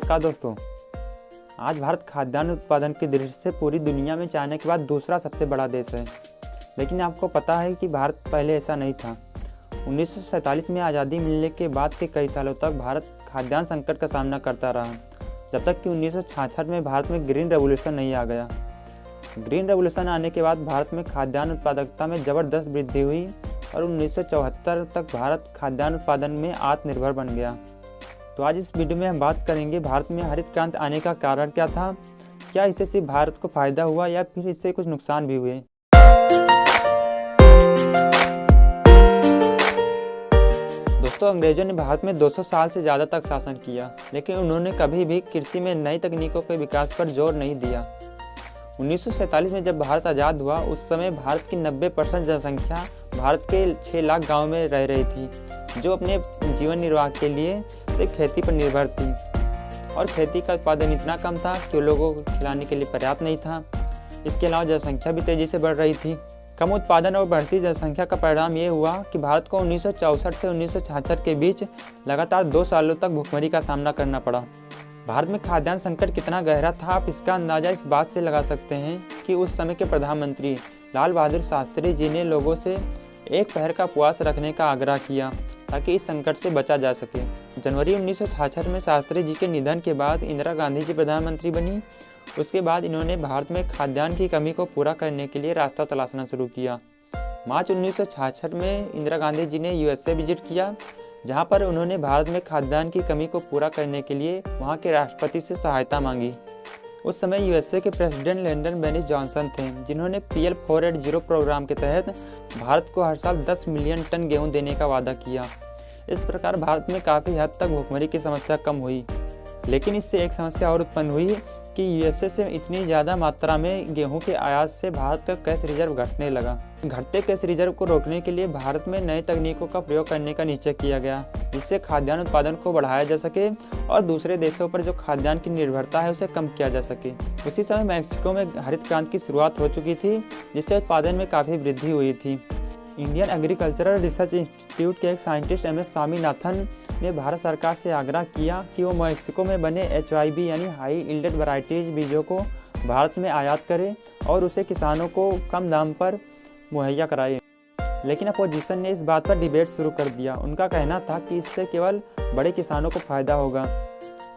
नमस्कार दोस्तों। आज भारत खाद्यान्न उत्पादन की दृष्टि से पूरी दुनिया में चाइना के बाद दूसरा सबसे बड़ा देश है। लेकिन आपको पता है कि भारत पहले ऐसा नहीं था। 1947 में आज़ादी मिलने के बाद के कई सालों तक भारत खाद्यान्न संकट का सामना करता रहा, जब तक कि 1966 में भारत में ग्रीन रेवोल्यूशन नहीं आ गया। ग्रीन रेवोल्यूशन आने के बाद भारत में खाद्यान्न उत्पादकता में ज़बरदस्त वृद्धि हुई और 1974 तक भारत खाद्यान्न उत्पादन में आत्मनिर्भर बन गया। तो आज इस वीडियो में हम बात करेंगे भारत में हरित क्रांति आने का कारण क्या था, क्या इससे सिर्फ भारत को फायदा हुआ या फिर इससे कुछ नुकसान भी हुए। दोस्तों, अंग्रेजों ने भारत में 200 साल से ज़्यादा तक शासन किया, लेकिन उन्होंने कभी भी कृषि में नई तकनीकों के विकास पर जोर नहीं दिया। 1947 में जब भारत आज़ाद हुआ, उस समय भारत की 90% जनसंख्या भारत के 6 लाख गाँव में रह रही थी, जो अपने जीवन निर्वाह के लिए सिर्फ खेती पर निर्भर थी। और खेती का उत्पादन इतना कम था कि लोगों को खिलाने के लिए पर्याप्त नहीं था। इसके अलावा जनसंख्या भी तेज़ी से बढ़ रही थी। कम उत्पादन और बढ़ती जनसंख्या का परिणाम ये हुआ कि भारत को 1964 से 1966 के बीच लगातार 2 सालों तक भुखमरी का सामना करना पड़ा। भारत में खाद्यान्न संकट कितना गहरा था, आप इसका अंदाज़ा इस बात से लगा सकते हैं कि उस समय के प्रधानमंत्री लाल बहादुर शास्त्री जी ने लोगों से एक पहर का उपवास रखने का आग्रह किया ताकि इस संकट से बचा जा सके। जनवरी 1966 में शास्त्री जी के निधन के बाद इंदिरा गांधी जी प्रधानमंत्री बनी। उसके बाद इन्होंने भारत में खाद्यान्न की कमी को पूरा करने के लिए रास्ता तलाशना शुरू किया। मार्च 1966 में इंदिरा गांधी जी ने यूएसए विजिट किया, जहां पर उन्होंने भारत में खाद्यान्न की कमी को पूरा करने के लिए वहां के राष्ट्रपति से सहायता मांगी। उस समय यूएसए के प्रेसिडेंट लिंडन बेनिस जॉनसन थे, जिन्होंने PL 480 प्रोग्राम के तहत भारत को हर साल 10 मिलियन टन गेहूं देने का वादा किया। इस प्रकार भारत में काफ़ी हद तक भुखमरी की समस्या कम हुई। लेकिन इससे एक समस्या और उत्पन्न हुई कि यूएसए से इतनी ज़्यादा मात्रा में गेहूं के आयात से भारत का कैश रिजर्व घटने लगा। घटते कैश रिजर्व को रोकने के लिए भारत में नई तकनीकों का प्रयोग करने का निश्चय किया गया, जिससे खाद्यान्न उत्पादन को बढ़ाया जा सके और दूसरे देशों पर जो खाद्यान्न की निर्भरता है उसे कम किया जा सके। उसी समय मैक्सिको में हरित क्रांति की शुरुआत हो चुकी थी, जिससे उत्पादन में काफ़ी वृद्धि हुई थी। इंडियन एग्रीकल्चरल रिसर्च इंस्टीट्यूट के एक साइंटिस्ट MS स्वामीनाथन ने भारत सरकार से आग्रह किया कि वो मैक्सिको में बने HYB यानी हाई यील्डेड वैरायटीज बीजों को भारत में आयात करे और उसे किसानों को कम दाम पर मुहैया कराए। लेकिन अपोजिशन ने इस बात पर डिबेट शुरू कर दिया। उनका कहना था कि इससे केवल बड़े किसानों को फायदा होगा।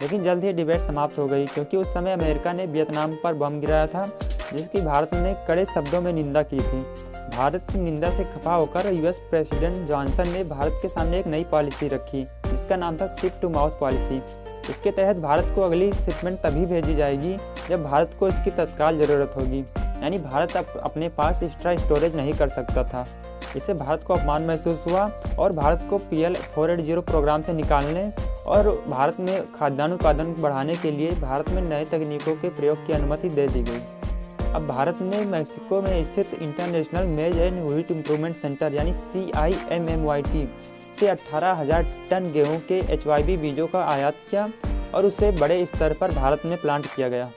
लेकिन जल्द ही डिबेट समाप्त हो गई, क्योंकि उस समय अमेरिका ने वियतनाम पर बम गिराया था, जिसकी भारत ने कड़े शब्दों में निंदा की थी। भारत की निंदा से खफा होकर US प्रेसिडेंट जॉनसन ने भारत के सामने एक नई पॉलिसी रखी, जिसका नाम था शिप टू माउथ पॉलिसी। इसके तहत भारत को अगली शिपमेंट तभी भेजी जाएगी जब भारत को इसकी तत्काल ज़रूरत होगी, यानी भारत अपने पास एक्स्ट्रा स्टोरेज नहीं कर सकता था। इससे भारत को अपमान महसूस हुआ और भारत को PL 480 प्रोग्राम से निकालने और भारत में खाद्यान्न उत्पादन बढ़ाने के लिए भारत में नए तकनीकों के प्रयोग की अनुमति दे दी गई। अब भारत ने मैक्सिको में स्थित इंटरनेशनल मेज एंड व्हीट इम्प्रूवमेंट सेंटर यानी CIMMYT से 18,000 टन गेहूं के HYB बीजों का आयात किया और उसे बड़े स्तर पर भारत में प्लांट किया गया।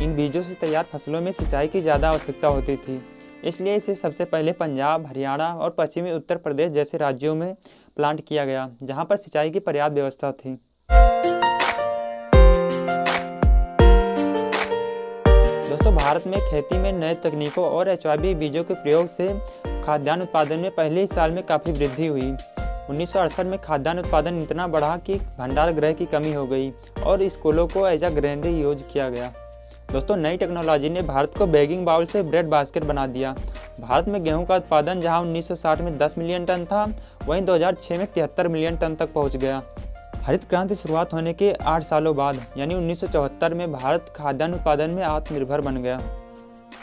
इन बीजों से तैयार फसलों में सिंचाई की ज़्यादा आवश्यकता होती थी, इसलिए इसे सबसे पहले पंजाब, हरियाणा और पश्चिमी उत्तर प्रदेश जैसे राज्यों में प्लांट किया गया, जहां पर सिंचाई की पर्याप्त व्यवस्था थी। दोस्तों, भारत में खेती में नए तकनीकों और HYB बीजों के प्रयोग से खाद्यान्न उत्पादन में पहले ही साल में काफ़ी वृद्धि हुई। 1968 में खाद्यान्न उत्पादन इतना बढ़ा कि भंडार गृह की कमी हो गई और स्कूलों को एज अ ग्रेनरी यूज किया गया। दोस्तों, नई टेक्नोलॉजी ने भारत को बेगिंग बाउल से ब्रेड बास्केट बना दिया। भारत में गेहूं का उत्पादन जहां 1960 में 10 मिलियन टन था, वहीं 2006 में 73 मिलियन टन तक पहुंच गया। हरित क्रांति शुरुआत होने के 8 सालों बाद यानी 1974 में भारत खाद्यान्न उत्पादन में आत्मनिर्भर बन गया।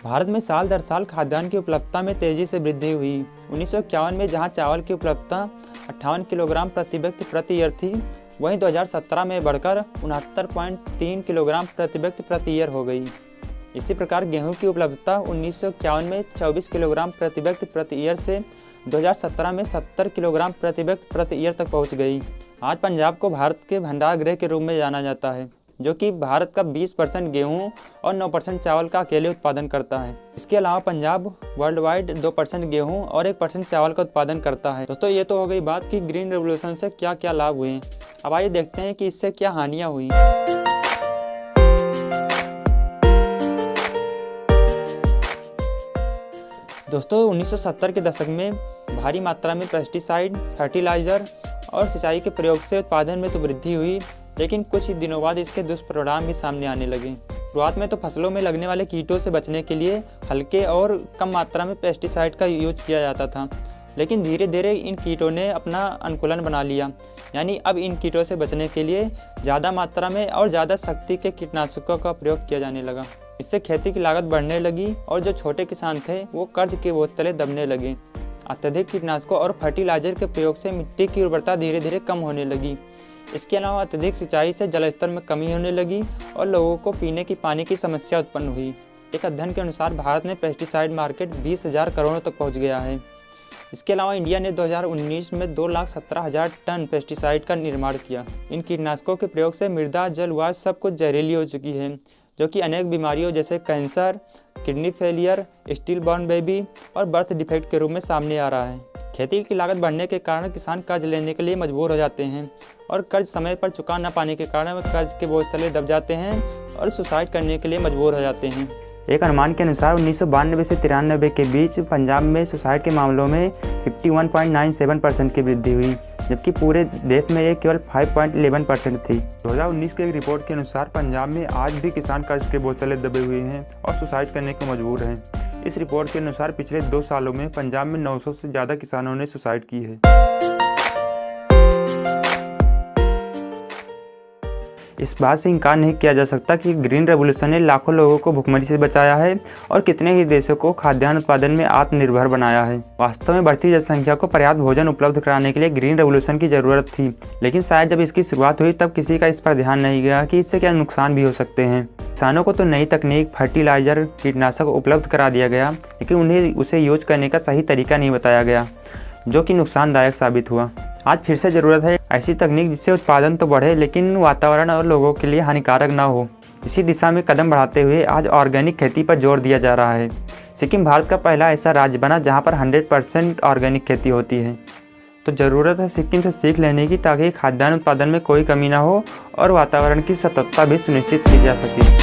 भारत में साल दर साल खाद्यान्न की उपलब्धता में तेज़ी से वृद्धि हुई। 1951 में जहां चावल की उपलब्धता 58 किलोग्राम प्रति व्यक्ति प्रति ईयर थी, वहीं 2017 में बढ़कर 69.3 किलोग्राम प्रति व्यक्ति प्रति ईयर हो गई। इसी प्रकार गेहूं की उपलब्धता 1951 में 24 किलोग्राम प्रति व्यक्ति प्रति ईयर से 2017 में 70 किलोग्राम प्रति व्यक्ति प्रति ईयर तक पहुंच गई। आज पंजाब को भारत के भंडार गृह के रूप में जाना जाता है, जो कि भारत का 20% गेहूं और 9% चावल का अकेले उत्पादन करता है। इसके अलावा पंजाब वर्ल्ड वाइड 2% गेहूं और 1% चावल का उत्पादन करता है। दोस्तों, ये तो हो गई बात कि ग्रीन रेवोल्यूशन से क्या क्या लाभ हुए। अब आइए देखते हैं कि इससे क्या हानियां हुई। दोस्तों 1970 के दशक में भारी मात्रा में पेस्टिसाइड, फर्टिलाइज़र और सिंचाई के प्रयोग से उत्पादन में तो वृद्धि हुई, लेकिन कुछ ही दिनों बाद इसके दुष्परिणाम भी सामने आने लगे। शुरुआत में तो फसलों में लगने वाले कीटों से बचने के लिए हल्के और कम मात्रा में पेस्टिसाइड का यूज किया जाता था, लेकिन धीरे धीरे इन कीटों ने अपना अनुकूलन बना लिया। यानी अब इन कीटों से बचने के लिए ज़्यादा मात्रा में और ज़्यादा शक्ति के कीटनाशकों का प्रयोग किया जाने लगा। इससे खेती की लागत बढ़ने लगी और जो छोटे किसान थे वो कर्ज के बोझ तले दबने लगे। अत्यधिक कीटनाशकों और फर्टिलाइजर के प्रयोग से मिट्टी की उर्वरता धीरे धीरे कम होने लगी। इसके अलावा अत्यधिक सिंचाई से जल स्तर में कमी होने लगी और लोगों को पीने की पानी की समस्या उत्पन्न हुई। एक अध्ययन के अनुसार भारत में पेस्टिसाइड मार्केट 20,000 करोड़ तक पहुंच गया है। इसके अलावा इंडिया ने 2019 में 2,17,000 टन पेस्टिसाइड का निर्माण किया। इन कीटनाशकों के प्रयोग से मृदा, जल, वायु सब कुछ जहरीली हो चुकी है, जो कि अनेक बीमारियों जैसे cancer, kidney failure, still born baby और बर्थ डिफेक्ट के रूप में सामने आ रहा है। खेती की लागत बढ़ने के कारण किसान कर्ज लेने के लिए मजबूर हो जाते हैं और कर्ज समय पर चुका न पाने के कारण वे कर्ज के बोझ तले दब जाते हैं और सुसाइड करने के लिए मजबूर हो जाते हैं। एक अनुमान के अनुसार 1992 से 93 के बीच पंजाब में सुसाइड के मामलों में 51.97% की वृद्धि हुई, जबकि पूरे देश में ये केवल 5.11% थी। 2019 की एक रिपोर्ट के अनुसार पंजाब में आज भी किसान कर्ज के बोझ तले दबे हुए हैं और सुसाइड करने को मजबूर हैं। इस रिपोर्ट के अनुसार पिछले 2 सालों में पंजाब में 900 से ज़्यादा किसानों ने सुसाइड की है। इस बात से इनकार नहीं किया जा सकता कि ग्रीन रेवोल्यूशन ने लाखों लोगों को भुखमरी से बचाया है और कितने ही देशों को खाद्यान्न उत्पादन में आत्मनिर्भर बनाया है। वास्तव में बढ़ती जनसंख्या को पर्याप्त भोजन उपलब्ध कराने के लिए ग्रीन रेवोल्यूशन की ज़रूरत थी, लेकिन शायद जब इसकी शुरुआत हुई तब किसी का इस पर ध्यान नहीं गया कि इससे क्या नुकसान भी हो सकते हैं। किसानों को तो नई तकनीक, फर्टिलाइजर, कीटनाशक उपलब्ध करा दिया गया, लेकिन उन्हें उसे यूज करने का सही तरीका नहीं बताया गया, जो कि नुकसानदायक साबित हुआ। आज फिर से ज़रूरत है ऐसी तकनीक जिससे उत्पादन तो बढ़े लेकिन वातावरण और लोगों के लिए हानिकारक ना हो। इसी दिशा में कदम बढ़ाते हुए आज ऑर्गेनिक खेती पर जोर दिया जा रहा है। सिक्किम भारत का पहला ऐसा राज्य बना जहां पर 100% ऑर्गेनिक खेती होती है। तो ज़रूरत है सिक्किम से सीख लेने की, ताकि खाद्यान्न उत्पादन में कोई कमी ना हो और वातावरण की सततता भी सुनिश्चित की जा सके।